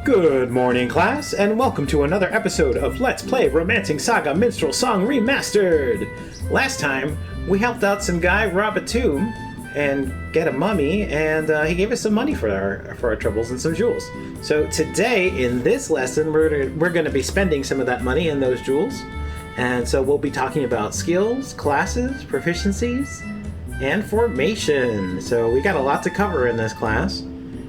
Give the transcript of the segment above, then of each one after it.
Good morning, class, and welcome to another episode of Let's Play Romancing SaGa Minstrel Song Remastered! Last time, we helped out some guy rob a tomb and get a mummy, and he gave us some money for our troubles and some jewels. So today, in this lesson, we're going to be spending some of that money and those jewels. And so we'll be talking about skills, classes, proficiencies, and formation. So we got a lot to cover in this class.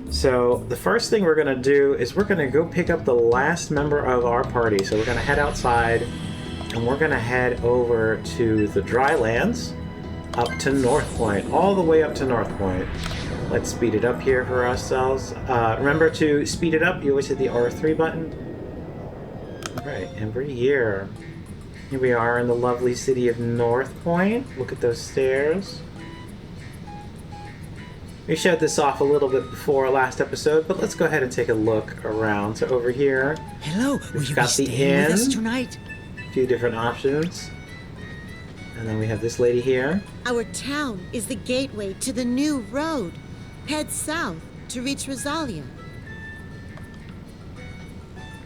So the first thing we're going to do is we're going to go pick up the last member of our party. So we're going to head outside and we're going to head over to the dry lands up to North Point, all the way up to North Point. Let's speed it up here for ourselves. Remember to speed it up, you always hit the R3 button. All right, and we're here. Here we are in the lovely city of North Point. Look at those stairs. We showed this off a little bit before last episode, but let's go ahead and take a look around. So over here, hello, will you got be the staying inn, with us tonight? a few different options. And then we have this lady here. Our town is the gateway to the new road. Head south to reach Rosalia.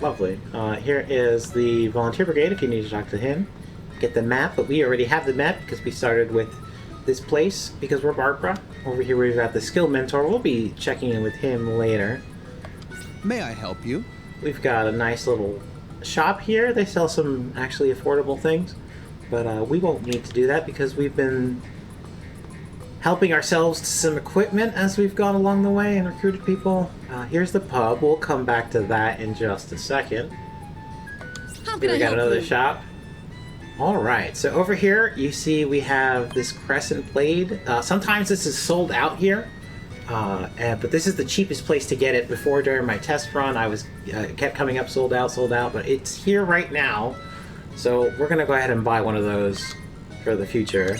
Lovely. Here is the volunteer brigade if you need to talk to him. Get the map, but we already have the map because we started with this place because we're Barbara. Over here we've got the skill mentor. We'll be checking in with him later. May I help you? We've got a nice little shop here. They sell some actually affordable things, but we won't need to do that because we've been helping ourselves to some equipment as we've gone along the way and recruited people. Here's the pub. We'll come back to that in just a second. How Here we got another shop. Alright, so over here you see we have this Crescent blade. Sometimes this is sold out here, but this is the cheapest place to get it. Before, during my test run, it kept coming up sold out, but it's here right now. So we're going to go ahead and buy one of those for the future.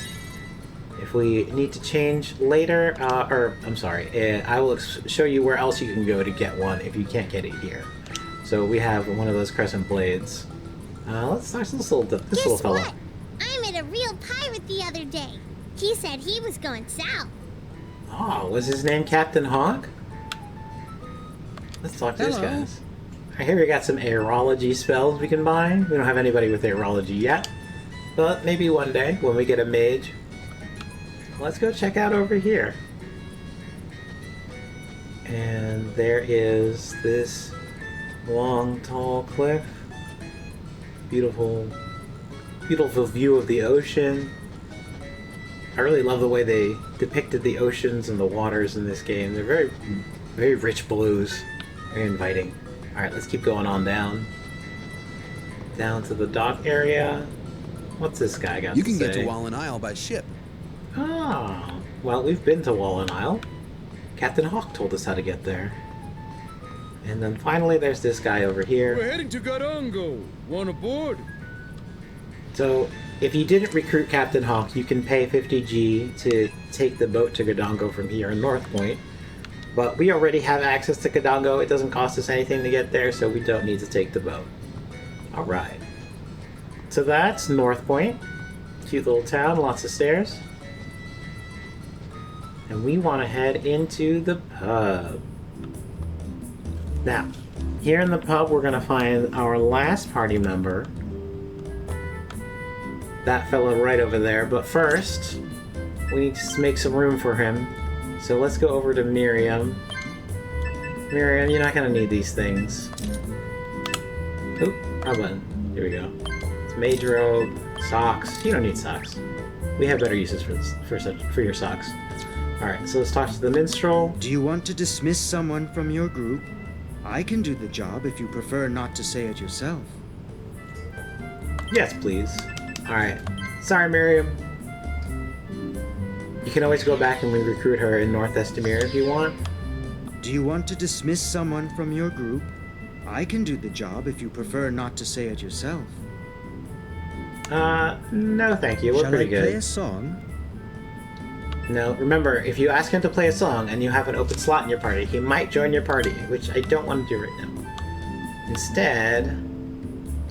If we need to change later, I will show you where else you can go to get one if you can't get it here. So we have one of those Crescent blades. Let's talk to this little fella. What? I met a real pirate the other day. He said he was going south. Oh, was his name Captain Hawk? Let's talk to these guys. I hear we got some aerology spells we can buy. We don't have anybody with aerology yet, but maybe one day when we get a mage. Let's go check out over here. And there is this long, tall cliff. Beautiful view of the ocean. I really love the way they depicted the oceans and the waters in this game. They're very, very rich blues. Very inviting. Alright, let's keep going on down. Down to the dock area. What's this guy got to say? You can get to Wallen Isle by ship. Ah, well, we've been to Wallen Isle. Captain Hawk told us how to get there. And then finally, there's this guy over here. We're heading to Garango. Want aboard? So, if you didn't recruit Captain Hawk, you can pay 50G to take the boat to Gadongo from here in North Point. But we already have access to Gadongo. It doesn't cost us anything to get there, so we don't need to take the boat. Alright. So that's North Point. Cute little town, lots of stairs. And we want to head into the pub. Now, here in the pub, we're going to find our last party member. That fellow right over there. But first, we need to make some room for him. So let's go over to Miriam. Miriam, you're not going to need these things. Oop, wrong button. Here we go. It's mage robe, socks. You don't need socks. We have better uses for your socks. Alright, so let's talk to the minstrel. Do you want to dismiss someone from your group? I can do the job if you prefer not to say it yourself. Yes, please. Alright. Sorry, Miriam. You can always go back and re-recruit her in North Estamir if you want. Do you want to dismiss someone from your group? I can do the job if you prefer not to say it yourself. No thank you. We're Shall pretty I good. play a song? No, remember, if you ask him to play a song and you have an open slot in your party, he might join your party, which I don't want to do right now. Instead,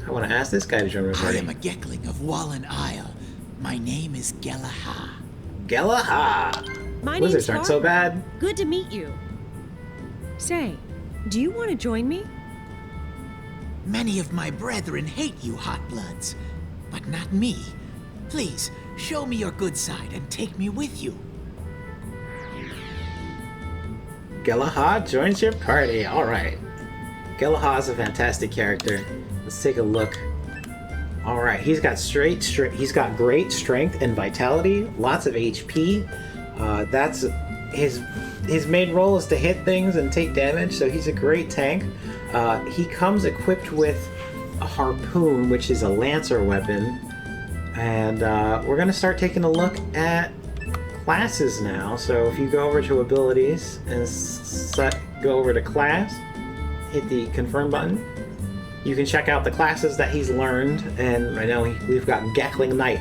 I want to ask this guy to join my party. I am a Gekling of Wallen Isle. My name is Gelaha. Gelaha! My name's Wizards aren't so bad. Good to meet you. Say, do you want to join me? Many of my brethren hate you hot bloods, but not me. Please, show me your good side and take me with you. Galahad joins your party. Alright. Galahad's a fantastic character. Let's take a look. Alright, he's got he's got great strength and vitality, lots of HP. That's his main role is to hit things and take damage, so he's a great tank. He comes equipped with a harpoon, which is a lancer weapon. And we're going to start taking a look at classes now. So if you go over to abilities and go over to class, hit the confirm button. You can check out the classes that he's learned, and I know we've got Gekling Knight.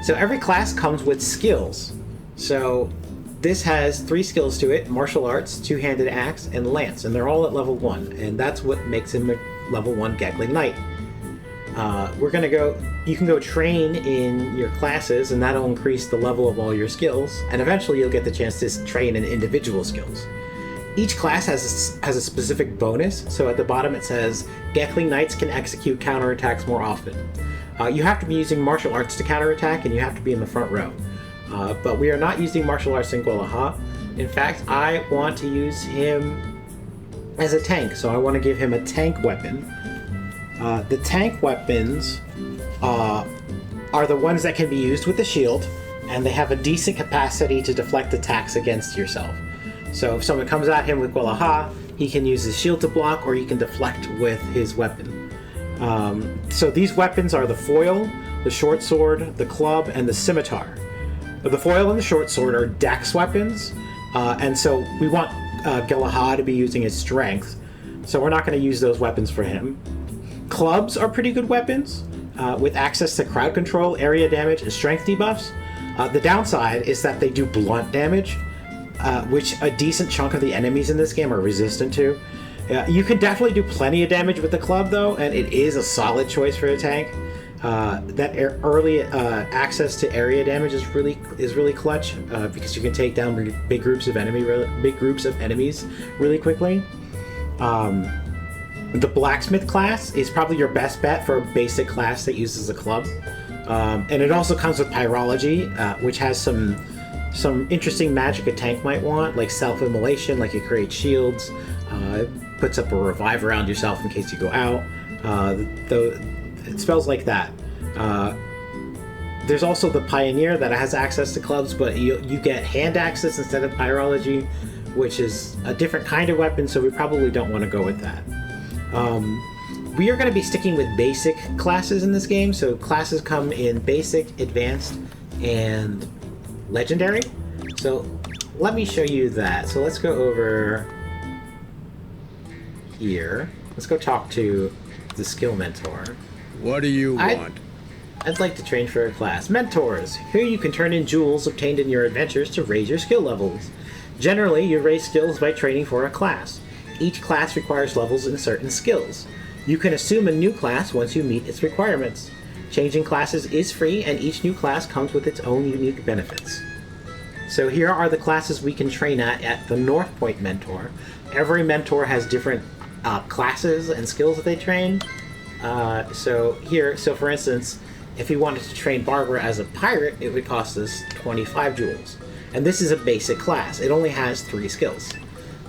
So every class comes with skills. So this has 3 skills to it: martial arts, two-handed axe, and lance, and they're all at level 1, and that's what makes him a level 1 Gekling Knight. You can go train in your classes, and that'll increase the level of all your skills, and eventually you'll get the chance to train in individual skills. Each class has a specific bonus, so at the bottom it says, Gekling Knights can execute counterattacks more often. You have to be using martial arts to counterattack, and you have to be in the front row. But we are not using martial arts in Gualaha. In fact, I want to use him as a tank, so I want to give him a tank weapon. The tank weapons are the ones that can be used with the shield, and they have a decent capacity to deflect attacks against yourself. So if someone comes at him with Gualaha, he can use his shield to block, or he can deflect with his weapon. So these weapons are the foil, the short sword, the club, and the scimitar. The foil and the short sword are dex weapons, and so we want Galahad to be using his strength, so we're not going to use those weapons for him. Clubs are pretty good weapons, with access to crowd control, area damage, and strength debuffs. The downside is that they do blunt damage, which a decent chunk of the enemies in this game are resistant to. You can definitely do plenty of damage with the club, though, and it is a solid choice for a tank. That early access to area damage is really clutch, because you can take down big groups of enemies really quickly. The blacksmith class is probably your best bet for a basic class that uses a club, and it also comes with pyrology, which has some interesting magic a tank might want, like self-immolation, like it creates shields, puts up a revive around yourself in case you go out. It spells like that. There's also the Pioneer that has access to clubs, but you get hand axes instead of pyrology, which is a different kind of weapon, so we probably don't want to go with that. We are going to be sticking with basic classes in this game, so classes come in basic, advanced, and legendary. So let me show you that. So let's go over here. Let's go talk to the skill mentor. What do you want? I'd like to train for a class. Mentors. Here you can turn in jewels obtained in your adventures to raise your skill levels. Generally, you raise skills by training for a class. Each class requires levels in certain skills. You can assume a new class once you meet its requirements. Changing classes is free, and each new class comes with its own unique benefits. So here are the classes we can train at the North Point Mentor. Every mentor has different classes and skills that they train. So for instance, if we wanted to train Barbara as a pirate, it would cost us 25 jewels. And this is a basic class. It only has 3 skills.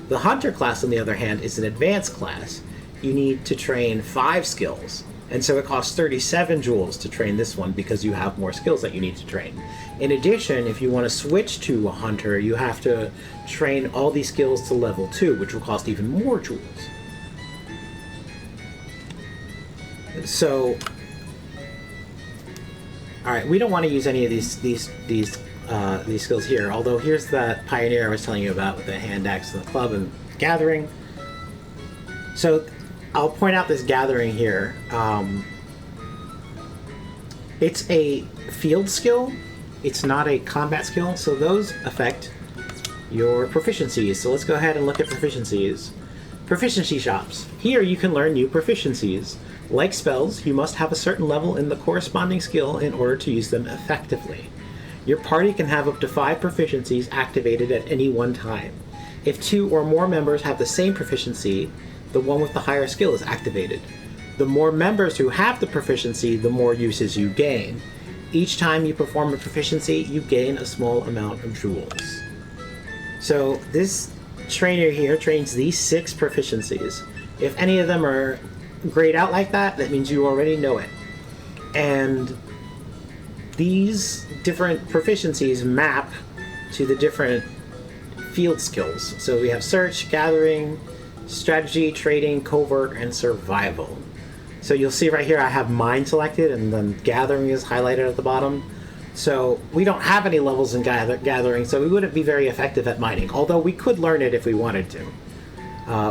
The Hunter class, on the other hand, is an advanced class. You need to train 5 skills. And so it costs 37 jewels to train this one because you have more skills that you need to train. In addition, if you want to switch to a Hunter, you have to train all these skills to level 2, which will cost even more jewels. So, all right, we don't want to use any of these skills here. Although here's that Pioneer I was telling you about with the hand axe and the club and gathering. So, I'll point out this gathering here. It's a field skill. It's not a combat skill. So those affect your proficiencies. So let's go ahead and look at proficiencies. Proficiency shops. Here you can learn new proficiencies. Like spells, you must have a certain level in the corresponding skill in order to use them effectively. Your party can have up to 5 proficiencies activated at any one time. If 2 or more members have the same proficiency, the one with the higher skill is activated. the more members who have the proficiency, the more uses you gain. Each time you perform a proficiency, you gain a small amount of jewels. So this trainer here trains these 6 proficiencies. If any of them are grayed out like that, that means you already know it. And these different proficiencies map to the different field skills. So we have search, gathering, strategy, trading, covert, and survival. So you'll see right here I have mine selected, and then gathering is highlighted at the bottom. So we don't have any levels in gathering, so we wouldn't be very effective at mining, although we could learn it if we wanted to.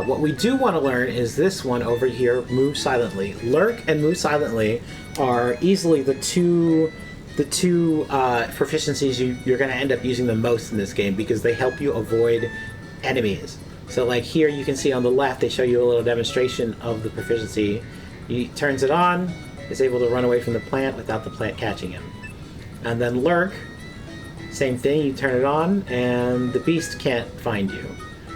What we do want to learn is this one over here, Move Silently. Lurk and Move Silently are easily the two proficiencies you're going to end up using the most in this game, because they help you avoid enemies. So like here you can see on the left, they show you a little demonstration of the proficiency. He turns it on, is able to run away from the plant without the plant catching him. And then Lurk, same thing, you turn it on and the beast can't find you.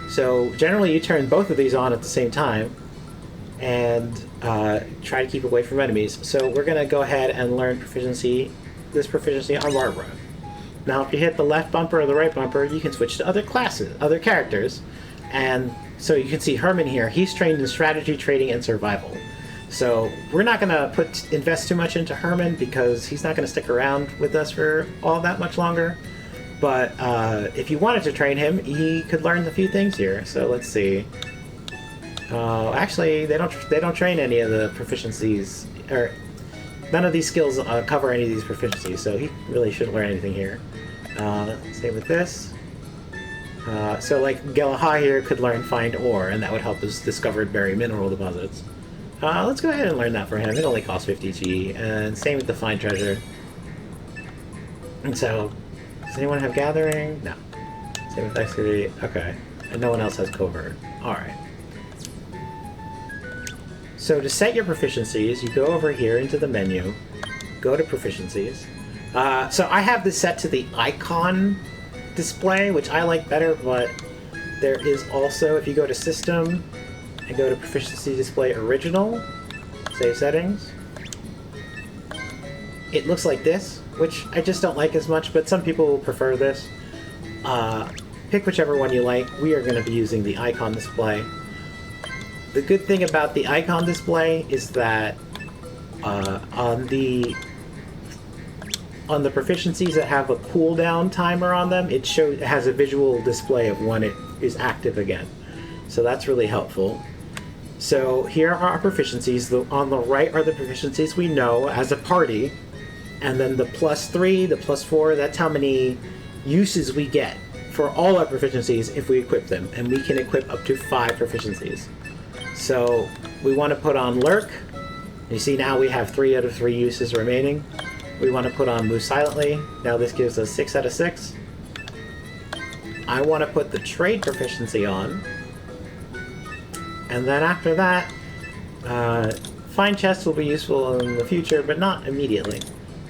So generally you turn both of these on at the same time and try to keep away from enemies. So we're going to go ahead and learn this proficiency on Barbara. Now if you hit the left bumper or the right bumper, you can switch to other classes, other characters. And so you can see Herman here, he's trained in strategy, trading, and survival. So we're not going to invest too much into Herman because he's not going to stick around with us for all that much longer. But if you wanted to train him, he could learn a few things here. So let's see. Actually, they don't train any of the proficiencies, or none of these skills cover any of these proficiencies. So he really shouldn't learn anything here. Same with this. So like Galaha here could learn Find Ore, and that would help us discover buried mineral deposits. Let's go ahead and learn that for him. It only costs 50 G, and same with the Find Treasure. And so, does anyone have Gathering? No. Same with Excavate. Okay. And no one else has Covert. Alright. So to set your proficiencies, you go over here into the menu, go to Proficiencies. So I have this set to the icon display, which I like better, but there is also, if you go to System and go to Proficiency Display Original, save settings, it looks like this, which I just don't like as much, but some people will prefer this. Pick whichever one you like. We are going to be using the icon display. The good thing about the icon display is that on the proficiencies that have a cooldown timer on them, it has a visual display of when it is active again. So that's really helpful. So here are our proficiencies. On the right are the proficiencies we know as a party, and then the +3, the +4, that's how many uses we get for all our proficiencies if we equip them, and we can equip up to 5 proficiencies. So we want to put on Lurk. You see now we have 3 out of 3 uses remaining. We want to put on Move Silently. Now this gives us 6 out of 6. I want to put the Trade proficiency on. And then after that, Find Chests will be useful in the future, but not immediately.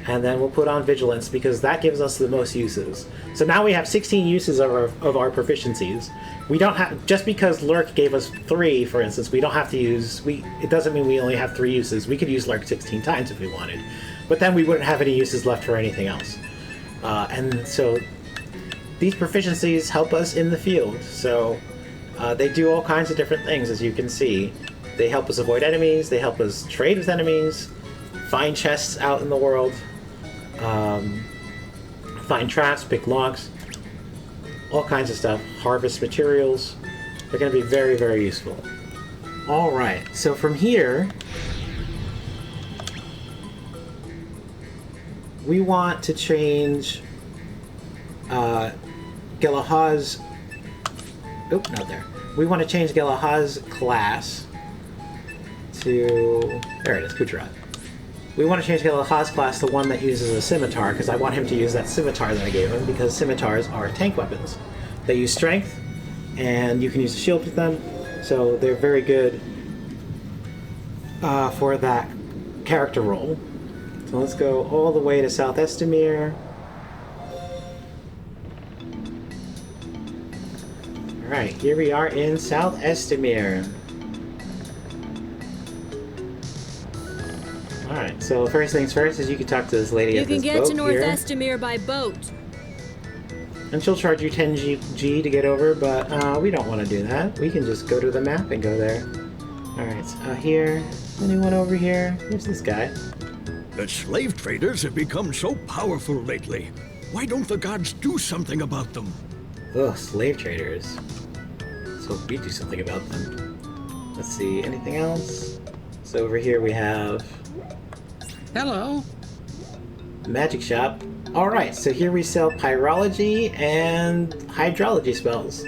And then we'll put on Vigilance, because that gives us the most uses. So now we have 16 uses of our proficiencies. We don't have, just because Lurk gave us 3, for instance, we don't have to use, it doesn't mean we only have 3 uses. We could use Lurk 16 times if we wanted. But then we wouldn't have any uses left for anything else. And so these proficiencies help us in the field. So they do all kinds of different things, as you can see. They help us avoid enemies, they help us trade with enemies, find chests out in the world, find traps, pick locks, all kinds of stuff, harvest materials. They're going to be very, very useful. Alright, so from here, we want to change Galaha's... Oop, not there. We want to change Galaha's class to... There it is, Kucherat. We want to change Galaha's class to one that uses a scimitar, because I want him to use that scimitar that I gave him, because scimitars are tank weapons. They use strength, and you can use a shield with them, so they're very good for that character role. So let's go all the way to South Estimir. Alright, here we are in South Estimir. Alright, so first things first is you can talk to this lady You at can this get boat to North here. Estamere by boat. And she'll charge you 10 G to get over, but we don't want to do that. We can just go to the map and go there. Alright, so here. Anyone over here? Who's this guy? The slave traders have become so powerful lately. Why don't the gods do something about them? Ugh, slave traders. So we do something about them. Let's see, anything else? So over here we have... Hello. Magic shop. Alright, so here we sell pyrology and hydrology spells.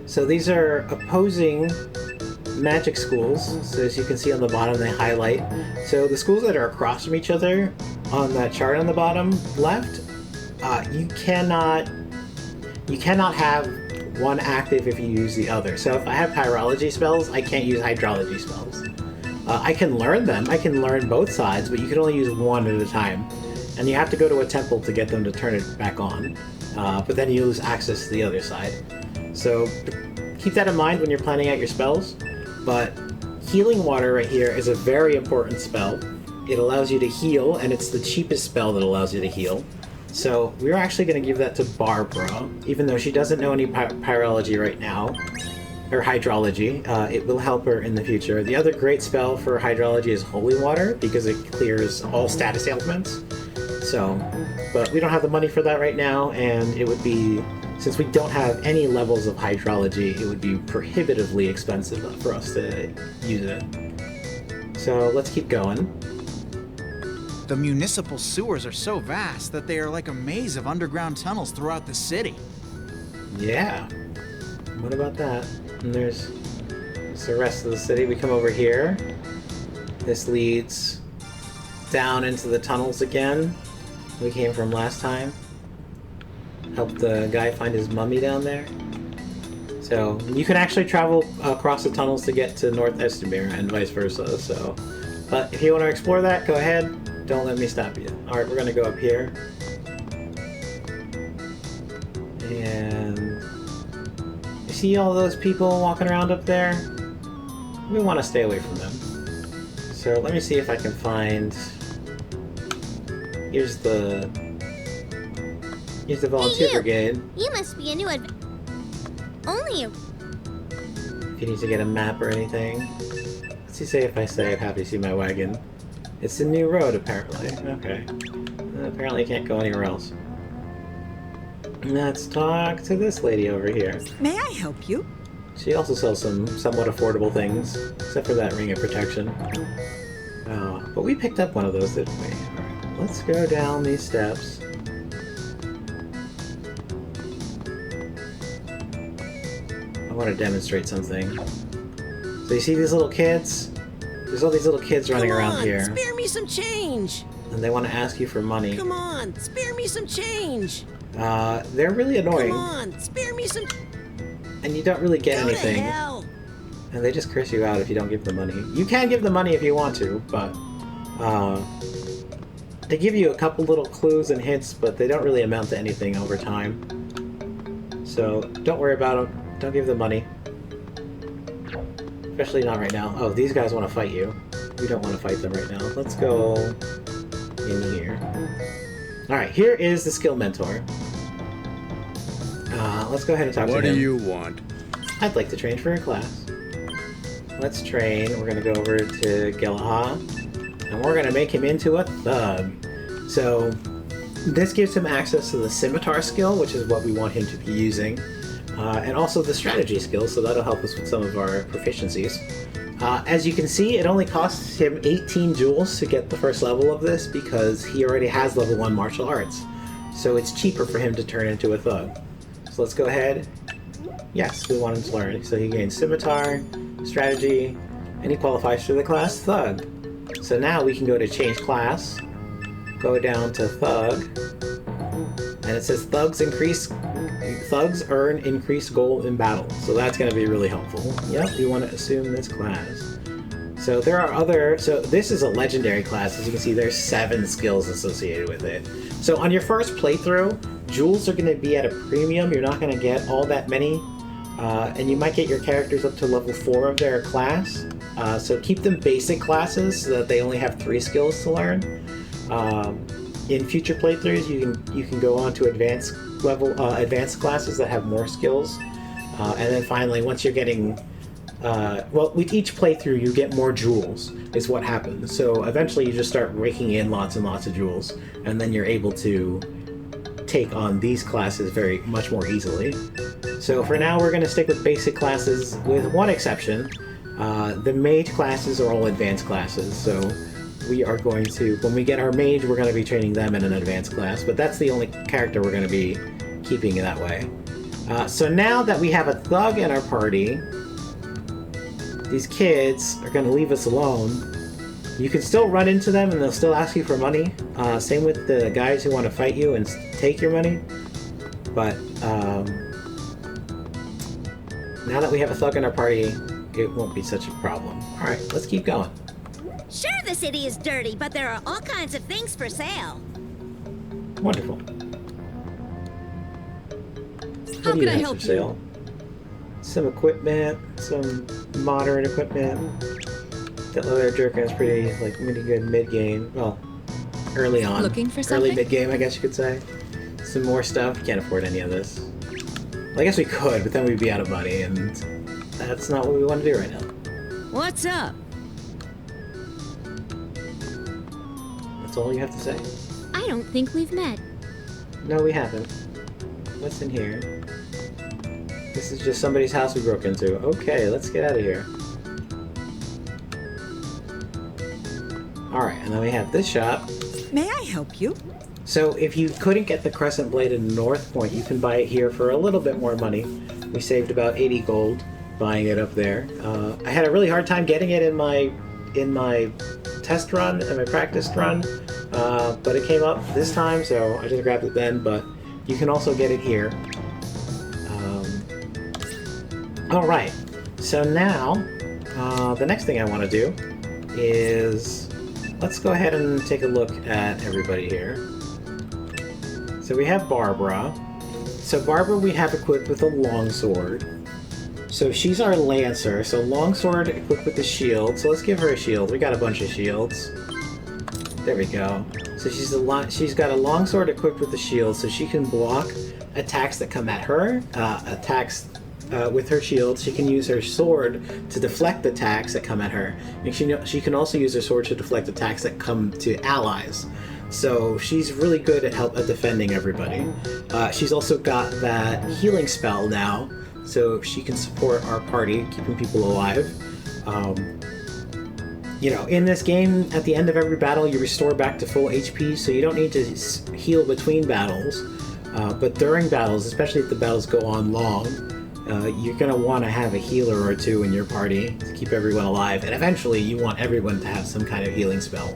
So these are opposing magic schools. So as you can see on the bottom, they highlight. So the schools that are across from each other on that chart on the bottom left, you cannot have one active if you use the other. So if I have pyrology spells, I can't use hydrology spells. I can learn them. I can learn both sides, but you can only use one at a time. And you have to go to a temple to get them to turn it back on. But then you lose access to the other side. So keep that in mind when you're planning out your spells. But healing water right here is a very important spell. It allows you to heal, and it's the cheapest spell that allows you to heal. So we're actually going to give that to Barbara, even though she doesn't know any pyrology right now. Or hydrology. It will help her in the future. The other great spell for hydrology is holy water, because it clears all status ailments. So, but we don't have the money for that right now, and it would be, since we don't have any levels of hydrology, it would be prohibitively expensive for us to use it. So let's keep going. The municipal sewers are so vast that they are like a maze of underground tunnels throughout the city. Yeah. What about that? And there's the rest of the city. We come over here. This leads down into the tunnels again. We came from last time. Helped the guy find his mummy down there. So you can actually travel across the tunnels to get to North Estamere and vice versa. So, but if you want to explore that, go ahead. Don't let me stop you. All right, we're gonna go up here. And you see all those people walking around up there? We want to stay away from them. So let me see if I can find... Here's the volunteer brigade. You must be a new only a... If you need to get a map or anything. Let's see, say if I say I'm happy to see my wagon. It's a new road, apparently. Okay. Apparently you can't go anywhere else. Let's talk to this lady over here. May I help you? She also sells some somewhat affordable things, except for that ring of protection. Oh, but we picked up one of those, didn't we? Alright, let's go down these steps. I want to demonstrate something. So you see these little kids? There's all these little kids running around here. Spare me some change! And they want to ask you for money. Come on, spare me some change! They're really annoying. Come on, spare me some... And you don't really get Go anything. to hell! And they just curse you out if you don't give them money. You can give them money if you want to, but they give you a couple little clues and hints, but they don't really amount to anything over time. So don't worry about them. Don't give them money. Especially not right now. Oh, these guys want to fight you. We don't want to fight them right now. Let's go in here. Alright, here is the skill mentor. Let's go ahead and talk to him. What do you want? I'd like to train for a class. Let's train. We're going to go over to Gelaha, and we're going to make him into a thug. So this gives him access to the scimitar skill, which is what we want him to be using, and also the strategy skill, so that'll help us with some of our proficiencies. As you can see, it only costs him 18 jewels to get the first level of this because he already has level 1 martial arts. So it's cheaper for him to turn into a thug. So let's go ahead. Yes, we want him to learn. So he gains scimitar, strategy, and he qualifies for the class Thug. So now we can go to change class, go down to Thug, and it says Thugs earn increased gold in battle. So that's going to be really helpful. Yep, we want to assume this class. So there are other, so this is a legendary class. As you can see, there's 7 skills associated with it. So on your first playthrough, jewels are going to be at a premium. You're not going to get all that many. And you might get your characters up to level 4 of their class, So keep them basic classes so that they only have 3 skills to learn. In future playthroughs, you can go on to advanced classes that have more skills. And then finally, once you're getting... well, with each playthrough, you get more jewels, is what happens. So eventually you just start raking in lots and lots of jewels, and then you're able to take on these classes much more easily. So for now, we're going to stick with basic classes, with one exception. The mage classes are all advanced classes, so we are going to, when we get our mage, we're going to be training them in an advanced class, but that's the only character we're going to be keeping that way. So now that we have a thug in our party, these kids are going to leave us alone. You can still run into them and they'll still ask you for money. Same with the guys who want to fight you and take your money. But now that we have a thug in our party, it won't be such a problem. Alright, let's keep going. Sure, the city is dirty, but there are all kinds of things for sale. Wonderful. How can I help you? Sale? Some equipment, some modern equipment. That leather jerkin is pretty good mid-game. Well, early on. Looking for early something? mid-game, I guess you could say. Some more stuff. Can't afford any of this. Well, I guess we could, but then we'd be out of money, and that's not what we want to do right now. What's up? That's all you have to say? I don't think we've met. No, we haven't. What's in here? This is just somebody's house we broke into. Okay, let's get out of here. Alright, and then we have this shop. May I help you? So if you couldn't get the Crescent Blade in North Point, you can buy it here for a little bit more money. We saved about 80 gold buying it up there. I had a really hard time getting it in my test run, in my practice run, but it came up this time, so I just grabbed it then, but you can also get it here. Alright, so now, the next thing I want to do is, let's go ahead and take a look at everybody here. So we have Barbara. So Barbara we have equipped with a longsword. So she's our lancer, so longsword equipped with the shield. So let's give her a shield. We got a bunch of shields. There we go. So she's got a longsword equipped with the shield, so she can block attacks that come at her, with her shield. She can use her sword to deflect attacks that come at her. And she can also use her sword to deflect attacks that come to allies. So she's really good at defending everybody. She's also got that healing spell now, so she can support our party, keeping people alive. You know, in this game, at the end of every battle, you restore back to full HP, so you don't need to heal between battles. But during battles, especially if the battles go on long, you're going to want to have a healer or two in your party to keep everyone alive. And eventually, you want everyone to have some kind of healing spell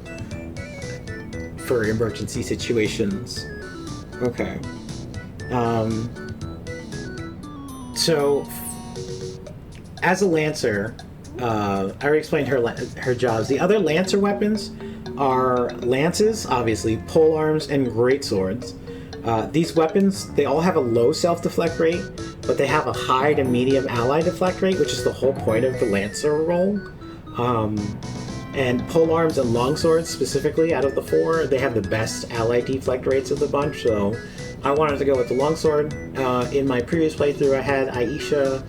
for emergency situations. Okay. So, as a lancer, I already explained her jobs. The other lancer weapons are lances, obviously, polearms, and greatswords. These weapons, they all have a low self-deflect rate, but they have a high to medium ally deflect rate, which is the whole point of the lancer role. And polearms and longswords, specifically, out of the 4, they have the best ally deflect rates of the bunch, so I wanted to go with the longsword. In my previous playthrough, I had Aisha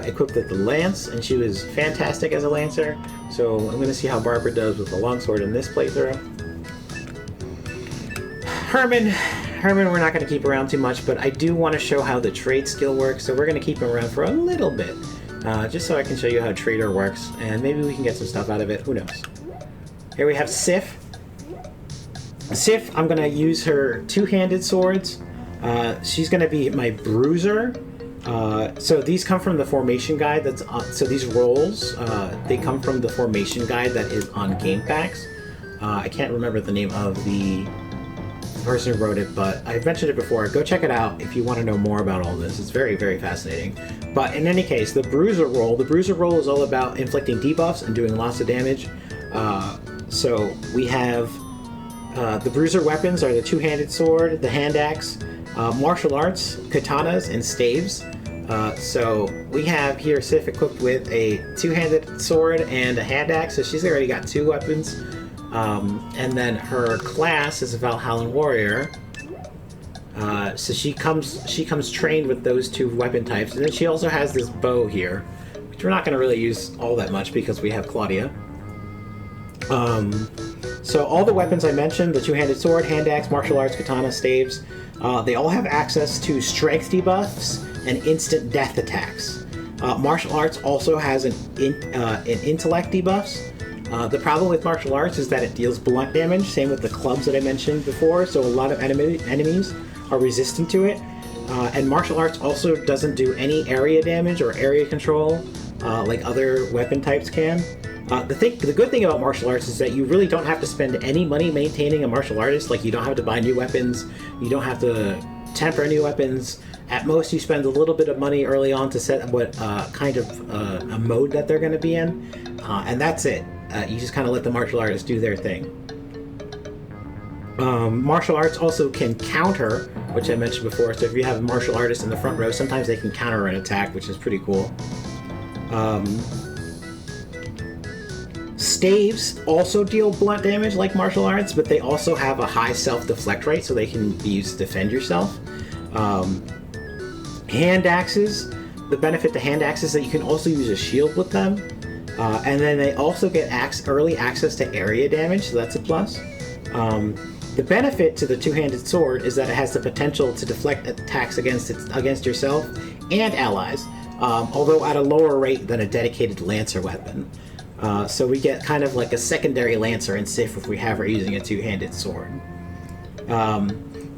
equipped with the lance, and she was fantastic as a lancer, so I'm going to see how Barbara does with the longsword in this playthrough. Herman, we're not going to keep around too much, but I do want to show how the trade skill works, so we're going to keep him around for a little bit, just so I can show you how trader works, and maybe we can get some stuff out of it, who knows. Here we have Sif. Sif, I'm going to use her two-handed swords. She's going to be my bruiser. So these come from the formation guide that's on, so these rolls, they come from the formation guide that is on GameFAQs. I can't remember the name of the person who wrote it, but I've mentioned it before. Go check it out if you want to know more about all this. It's very, very fascinating. But in any case, the bruiser roll is all about inflicting debuffs and doing lots of damage. So we have the bruiser weapons are the two-handed sword, the hand axe, martial arts, katanas, and staves. So we have here Sif equipped with a two-handed sword and a hand axe, so she's already got 2 weapons. And then her class is a Valhallan warrior. So she comes trained with those 2 weapon types, and then she also has this bow here, which we're not going to really use all that much because we have Claudia. So all the weapons I mentioned, the two-handed sword, hand axe, martial arts, katana, staves, they all have access to strength debuffs and instant death attacks. Martial arts also has an intellect debuffs. The problem with martial arts is that it deals blunt damage, same with the clubs that I mentioned before, so a lot of enemies are resistant to it. And martial arts also doesn't do any area damage or area control like other weapon types can. The good thing about martial arts is that you really don't have to spend any money maintaining a martial artist. Like, you don't have to buy new weapons, you don't have to temper new weapons. At most, you spend a little bit of money early on to set what kind of a mode that they're going to be in, and that's it. You just kind of let the martial artists do their thing. Martial arts also can counter, which I mentioned before, so if you have a martial artist in the front row, sometimes they can counter an attack, which is pretty cool. Staves also deal blunt damage like martial arts, but they also have a high self-deflect rate, so they can be used to defend yourself. Hand axes, the benefit to hand axes is that you can also use a shield with them, and then they also get early access to area damage, so that's a plus. The benefit to the two-handed sword is that it has the potential to deflect attacks against yourself and allies, although at a lower rate than a dedicated lancer weapon. So we get kind of like a secondary lancer in Sif if we have her using a two-handed sword.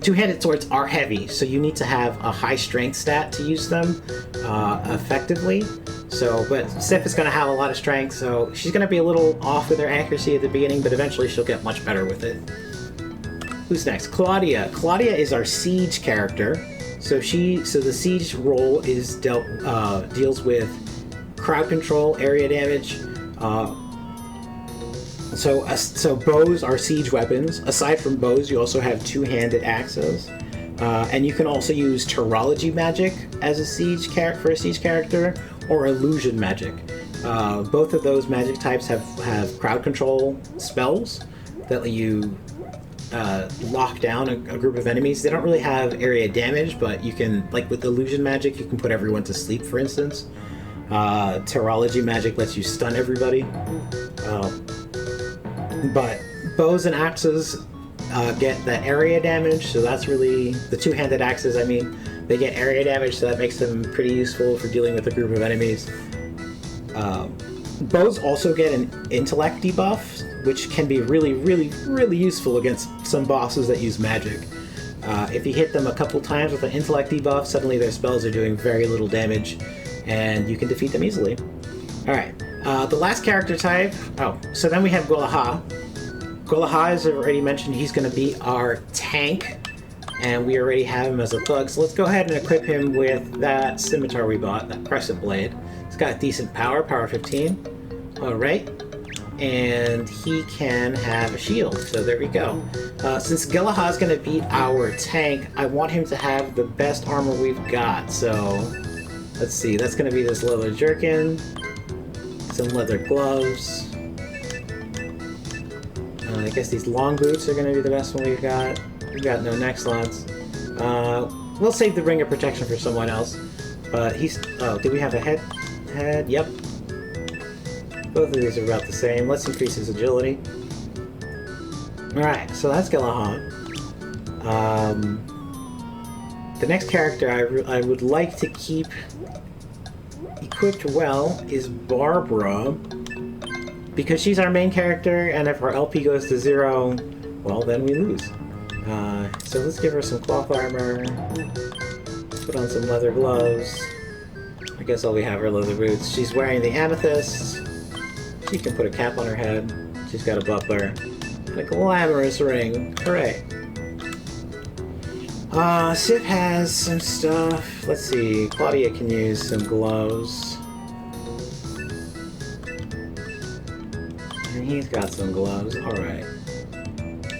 Two-handed swords are heavy, so you need to have a high strength stat to use them effectively. But Sif is going to have a lot of strength, so she's going to be a little off with her accuracy at the beginning, but eventually she'll get much better with it. Who's next? Claudia. Claudia is our siege character. So the siege role is deals with crowd control, area damage. So bows are siege weapons. Aside from bows, you also have two-handed axes, and you can also use terrology magic as a siege for a siege character, or illusion magic. Both of those magic types have crowd control spells that let you lock down a group of enemies. They don't really have area damage, but you can, like with illusion magic, you can put everyone to sleep, for instance. Terrology magic lets you stun everybody. But bows and axes get the area damage, so that's really the two-handed axes. I mean, they get area damage, so that makes them pretty useful for dealing with a group of enemies. Bows also get an intellect debuff, which can be really, really, really useful against some bosses that use magic. If you hit them a couple times with an intellect debuff, suddenly their spells are doing very little damage, and you can defeat them easily. Alright, the last character type... so then we have Golaha. Golaha, as I've already mentioned, he's going to be our tank, and we already have him as a thug, so let's go ahead and equip him with that scimitar we bought, that Crescent blade. It's got decent power 15. Alright. And he can have a shield, so there we go. Since Golaha is going to be our tank, I want him to have the best armor we've got, so... Let's see, that's going to be this leather jerkin, some leather gloves. I guess these long boots are going to be the best one we've got. We've got no neck slots. We'll save the ring of protection for someone else. But he's... Oh, do we have a head? Yep. Both of these are about the same. Let's increase his agility. Alright, so that's Golaha. The next character I would like to keep equipped well is Barbara, because she's our main character, and if our LP goes to 0, well, then we lose. So let's give her some cloth armor, put on some leather gloves. I guess all we have are leather boots. She's wearing the amethyst. She can put a cap on her head. She's got a buckler and a glamorous ring. Hooray! Sif has some stuff. Let's see. Claudia can use some gloves. And he's got some gloves. Alright.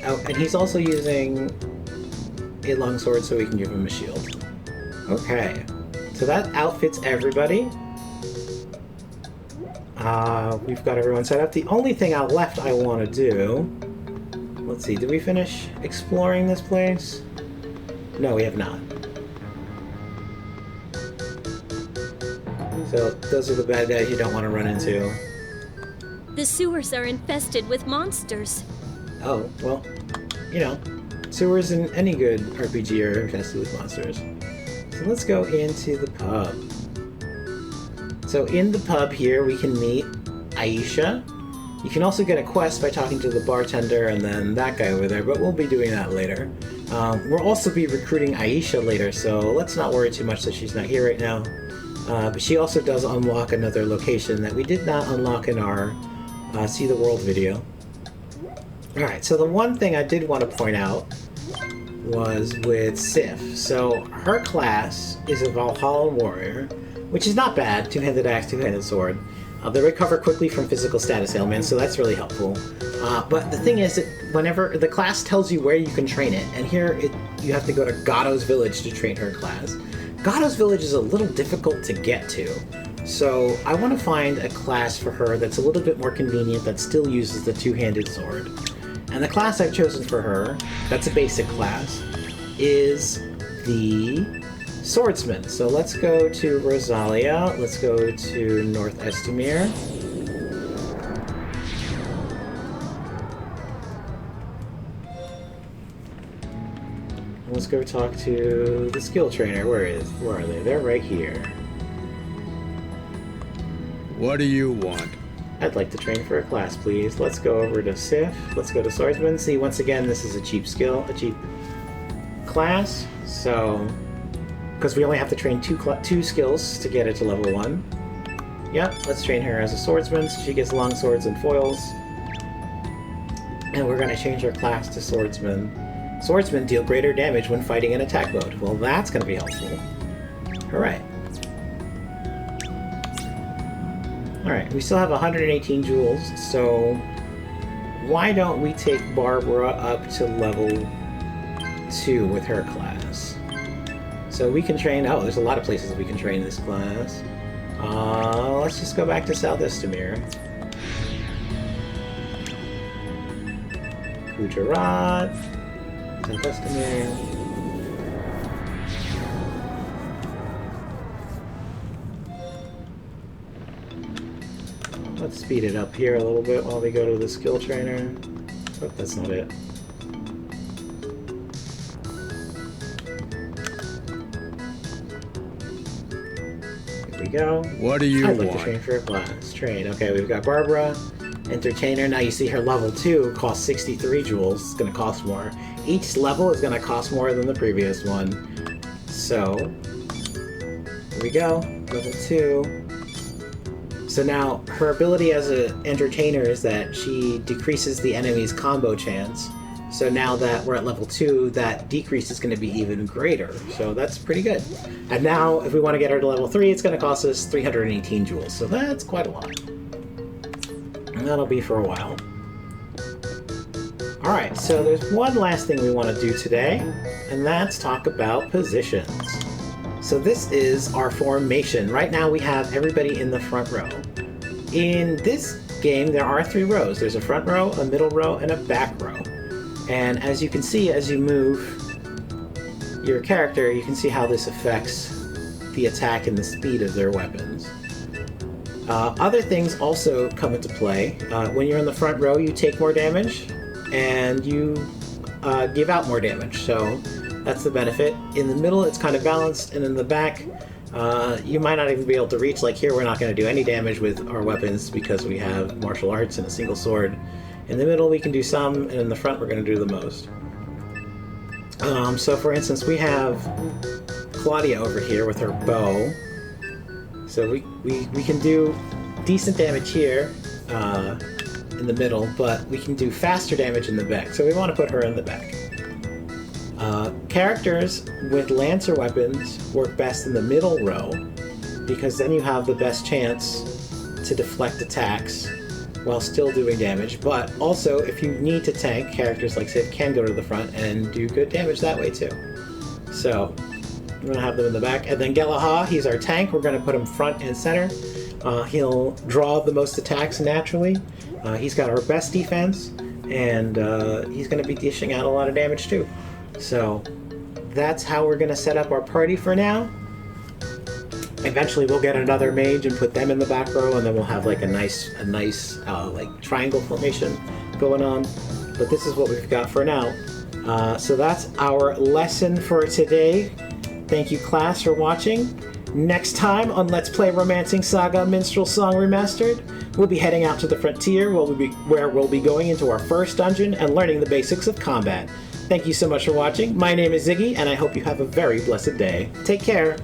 Oh, and he's also using a longsword, so we can give him a shield. Okay. So that outfits everybody. We've got everyone set up. The only thing left I want to do... Let's see, did we finish exploring this place? No, we have not. So, those are the bad guys you don't want to run into. The sewers are infested with monsters. Oh, well, you know, sewers in any good RPG are infested with monsters. So let's go into the pub. So in the pub here, we can meet Aisha. You can also get a quest by talking to the bartender and then that guy over there, but we'll be doing that later. We'll also be recruiting Aisha later, so let's not worry too much that she's not here right now. But she also does unlock another location that we did not unlock in our See the World video. Alright, so the one thing I did want to point out was with Sif. So her class is a Valhalla warrior, which is not bad. Two-handed axe, two-handed sword. They recover quickly from physical status ailments, so that's really helpful. But the thing is that whenever the class tells you where you can train it, and here you have to go to Gatto's village to train her class. Gatto's village is a little difficult to get to, so I want to find a class for her that's a little bit more convenient that still uses the two-handed sword. And the class I've chosen for her, that's a basic class, is the Swordsman. So let's go to Rosalia, let's go to North Estimir. Let's go talk to the skill trainer. Where are they? They're right here. What do you want? I'd like to train for a class, please. Let's go over to Sif. Let's go to Swordsman. See, once again, this is a cheap skill, a cheap class. So, because we only have to train two skills to get it to level 1. Yep, let's train her as a swordsman, so she gets long swords and foils. And we're going to change her class to Swordsman. Swordsmen deal greater damage when fighting in attack mode. Well, that's going to be helpful. Alright. Alright, we still have 118 jewels, so why don't we take Barbara up to level 2 with her class? So we can train... Oh, there's a lot of places we can train this class. Let's just go back to South Estimir. Gujarat. South Estimir. Let's speed it up here a little bit while we go to the skill trainer. Oh, that's not it. Here we go. What do you I'd want? like to train for a class. Train. Okay, we've got Barbara. Entertainer. Now you see her level 2 costs 63 jewels. It's going to cost more. Each level is going to cost more than the previous one. So, here we go. Level 2. So now, her ability as an entertainer is that she decreases the enemy's combo chance. So now that we're at level 2, that decrease is going to be even greater. So that's pretty good. And now, if we want to get her to level 3, it's going to cost us 318 jewels. So that's quite a lot. And that'll be for a while. Alright, so there's one last thing we want to do today, and that's talk about positions. So this is our formation. Right now we have everybody in the front row. In this game, there are 3 rows. There's a front row, a middle row, and a back row. And as you can see, as you move your character, you can see how this affects the attack and the speed of their weapons. Other things also come into play. When you're in the front row, you take more damage, and you give out more damage. So that's the benefit. In the middle, it's kind of balanced, and in the back, you might not even be able to reach. Like here, we're not going to do any damage with our weapons because we have martial arts and a single sword. In the middle, we can do some, and in the front, we're going to do the most. So for instance, we have Claudia over here with her bow. So we can do decent damage here in the middle, but we can do faster damage in the back. So we want to put her in the back. Characters with Lancer weapons work best in the middle row, because then you have the best chance to deflect attacks while still doing damage. But also, if you need to tank, characters like Sif can go to the front and do good damage that way too. So We're going to have them in the back. And then Gelaha, he's our tank. We're going to put him front and center. He'll draw the most attacks naturally. He's got our best defense, and he's going to be dishing out a lot of damage too. So that's how we're going to set up our party for now. Eventually we'll get another mage and put them in the back row, and then we'll have like a nice like triangle formation going on. But this is what we've got for now. So that's our lesson for today. Thank you, class, for watching. Next time on Let's Play Romancing SaGa Minstrel Song Remastered, we'll be heading out to the frontier where we'll be going into our first dungeon and learning the basics of combat. Thank you so much for watching. My name is Ziggy, and I hope you have a very blessed day. Take care.